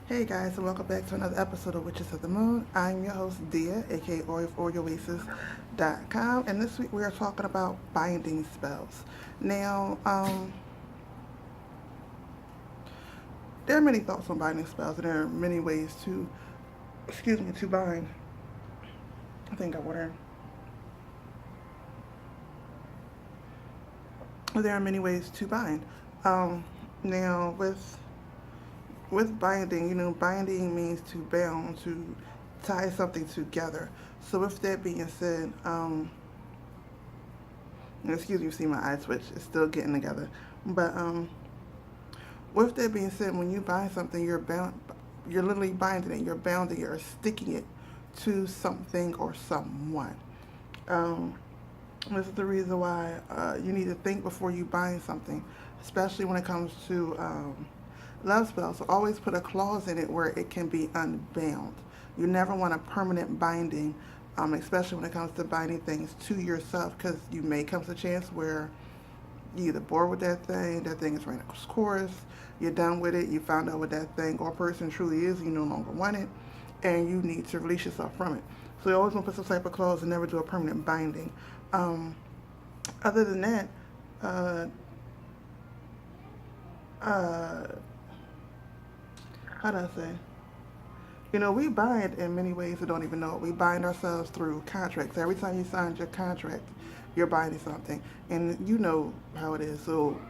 Hey guys, and welcome back to another episode of Witches of the Moon. I'm your host, Dia, aka OrioOasis.com, and this week we are talking about binding spells. Now, there are many thoughts on binding spells, and there are many ways to, to bind. I think I water. There are many ways to bind. Now, with binding, binding means to bound, to tie something together. So with that being said, excuse me, you see my eye twitch, it's still getting together. But with that being said, when you bind something, you're literally binding it, you're bounding it or sticking it to something or someone. This is the reason why you need to think before you bind something, especially when it comes to love spells. So always put a clause in it where it can be unbound. You never want a permanent binding, especially when it comes to binding things to yourself, because you may come to a chance where you're either bored with that thing is running its course, you're done with it, you found out what that thing or person truly is, you no longer want it, and you need to release yourself from it. So you always want to put some type of clause and never do a permanent binding. Other than that, how do I say? We bind in many ways and don't even know it. We bind ourselves through contracts. Every time you sign your contract, you're binding something. And you know how it is. So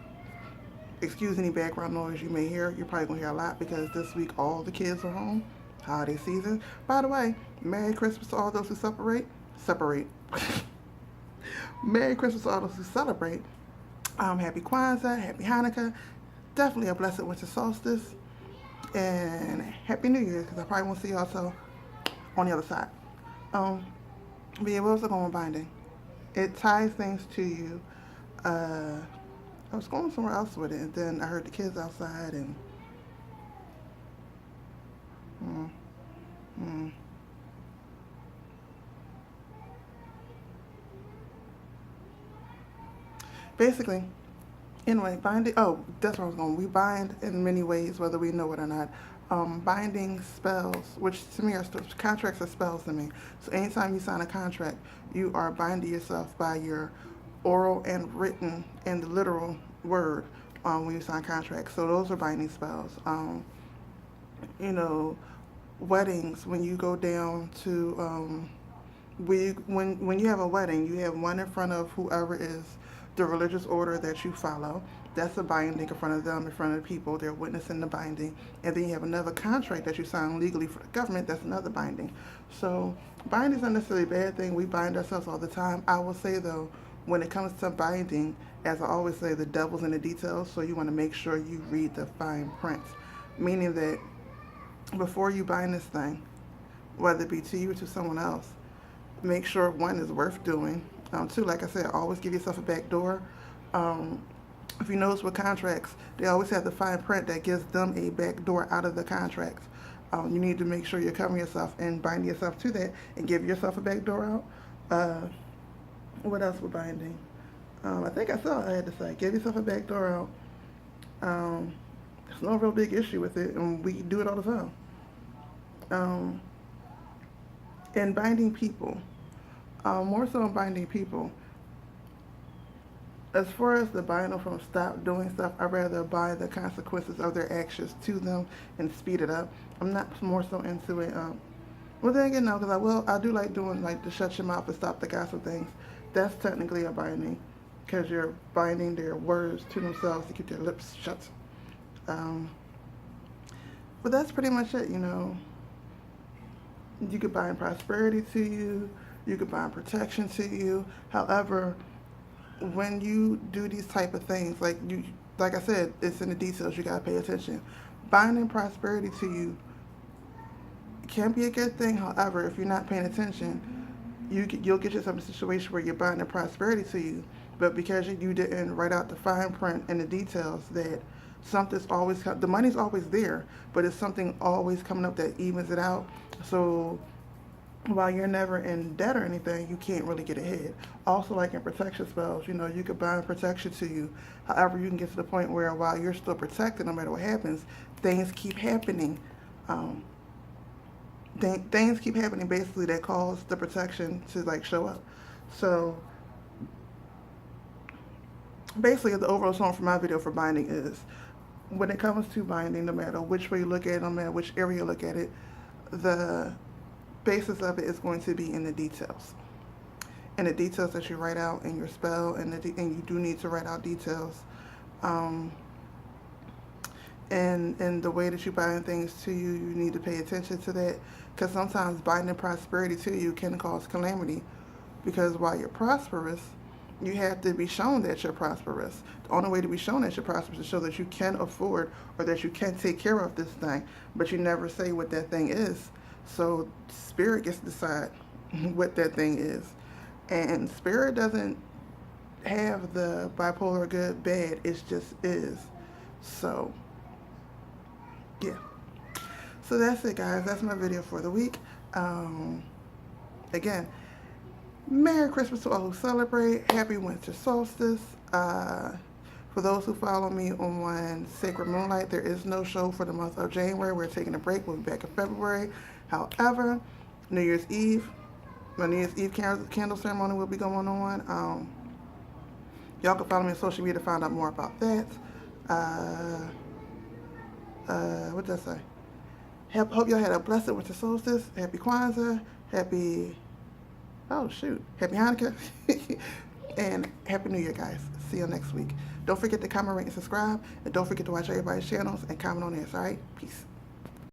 excuse any background noise you may hear. You're probably going to hear a lot because this week all the kids are home. Holiday season. By the way, Merry Christmas to all those who separate. Merry Christmas to all those who celebrate. Happy Kwanzaa, Happy Hanukkah. Definitely a blessed winter solstice. And Happy New Year, because I probably won't see y'all till on the other side. But yeah, what was I going with binding? It ties things to you. I was going somewhere else with it, and then I heard the kids outside, and mm, mm. Basically, anyway, binding. Oh, that's where I was going. We bind in many ways, whether we know it or not. Binding spells, which to me are contracts are spells to me. So anytime you sign a contract, you are binding yourself by your oral and written and the literal word when you sign contracts. So those are binding spells. You know, weddings, when you go down to when you have a wedding, you have one in front of whoever is the religious order that you follow. That's a binding in front of them, in front of the people. They're witnessing the binding. And then you have another contract that you sign legally for the government. That's another binding. So binding is not necessarily a bad thing. We bind ourselves all the time. I will say, though, when it comes to binding, as I always say, the devil's in the details. So you want to make sure you read the fine print. Meaning that before you bind this thing, whether it be to you or to someone else, make sure one is worth doing. Two, like I said, always give yourself a back door. If you notice with contracts, they always have the fine print that gives them a back door out of the contract. You need to make sure you're covering yourself and binding yourself to that and give yourself a back door out. What else with binding? I think I saw I had to say, give yourself a back door out. There's no real big issue with it, and we do it all the time. Um, and binding people, more so in binding people. As far as the buying them from stop doing stuff, I'd rather buy the consequences of their actions to them and speed it up. I'm not more so into it. Well, then again, no, because I do like doing like the shut your mouth and stop the gossip things. That's technically a binding, because you're binding their words to themselves to keep their lips shut. Um, but that's pretty much it. You could bind prosperity to you. You could bind protection to you. However, when you do these type of things, like I said, it's in the details. You gotta pay attention. Binding prosperity to you can be a good thing. However, if you're not paying attention, you'll get yourself in a situation where you're binding prosperity to you, but because you didn't write out the fine print and the details, that something's always the money's always there, but it's something always coming up that evens it out. So while you're never in debt or anything, you can't really get ahead. Also, like in protection spells, you could bind protection to you. However, you can get to the point where while you're still protected, no matter what happens, things keep happening Um, things keep happening basically that cause the protection to like show up. So basically, the overall song for my video for binding is, when it comes to binding, no matter which way you look at it, no matter which area you look at it, the basis of it is going to be in the details. And the details that you write out in your spell, and you do need to write out details. And the way that you bind things to you, you need to pay attention to that, because sometimes binding prosperity to you can cause calamity, because while you're prosperous, you have to be shown that you're prosperous. The only way to be shown that you're prosperous is to show that you can afford or that you can take care of this thing, but you never say what that thing is. So spirit gets to decide what that thing is. And spirit doesn't have the bipolar good, bad, it just is. So yeah. So that's it, guys. That's my video for the week. Again, Merry Christmas to all who celebrate. Happy winter solstice. For those who follow me on Sacred Moonlight, there is no show for the month of January. We're taking a break. We'll be back in February. However, New Year's Eve, my New Year's Eve candle ceremony will be going on. Y'all can follow me on social media to find out more about that. What did I say? Hope y'all had a blessed winter solstice. Happy Kwanzaa. Happy Hanukkah. And Happy New Year, guys. See you next week. Don't forget to comment, rate, and subscribe. And don't forget to watch everybody's channels and comment on this, alright? Peace.